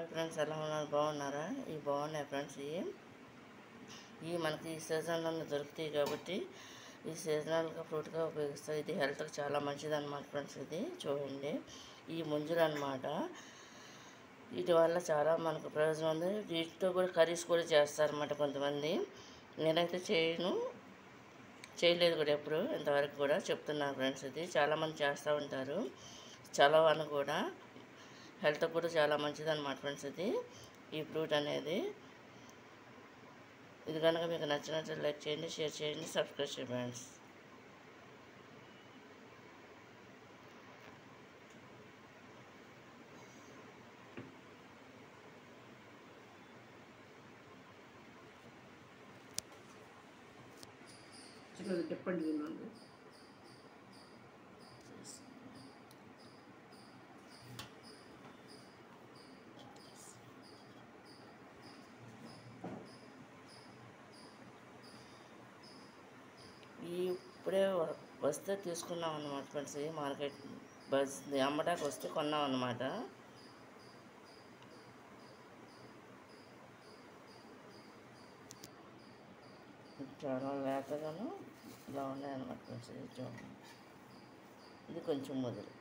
Hi friends, ఎలా ఉన్నారు? బాగున్నారా? ఇవి బాగున్నాయి ఫ్రెండ్స్. ఇవి మనకి ఈ సీజన్లో దొరుకుతాయి కాబట్టి ఈ సీజనల్గా ఫ్రూట్గా ఉపయోగిస్తాయి. ఇది హెల్త్కి చాలా మంచిది అనమాట ఫ్రెండ్స్. ఇది చూడండి, ఈ ముంజులు అనమాట. వీటి వల్ల చాలా మనకు ప్రయోజనం ఉంది. వీటితో కూడా కర్రీస్ కూడా చేస్తారన్నమాట కొంతమంది. నేనైతే చేయలేదు కూడా ఎప్పుడు ఇంతవరకు కూడా. చెప్తున్నాను ఫ్రెండ్స్, ఇది చాలామంది చేస్తూ ఉంటారు. చలవని కూడా హెల్త్ కూడా చాలా మంచిది అనమాట ఫ్రెండ్స్. ఈ ఫ్రూట్ అనేది. ఇది కనుక మీకు నచ్చినట్లు లైక్ చేయండి, షేర్ చేయండి, సబ్స్క్రైబ్ చేయండి ఫ్రెండ్స్. చెప్పండి. ఇప్పుడే వస్తే తీసుకున్నాం అన్నమాట ఫ్రెండ్స్. మార్కెట్ బస్ అమ్మడానికి వస్తే కొన్నాం అన్నమాట. చాలా లేతగాను ఇలా ఉన్నాయన్నమాట ఫ్రెండ్స్. ఇది కొంచెం ముదురు.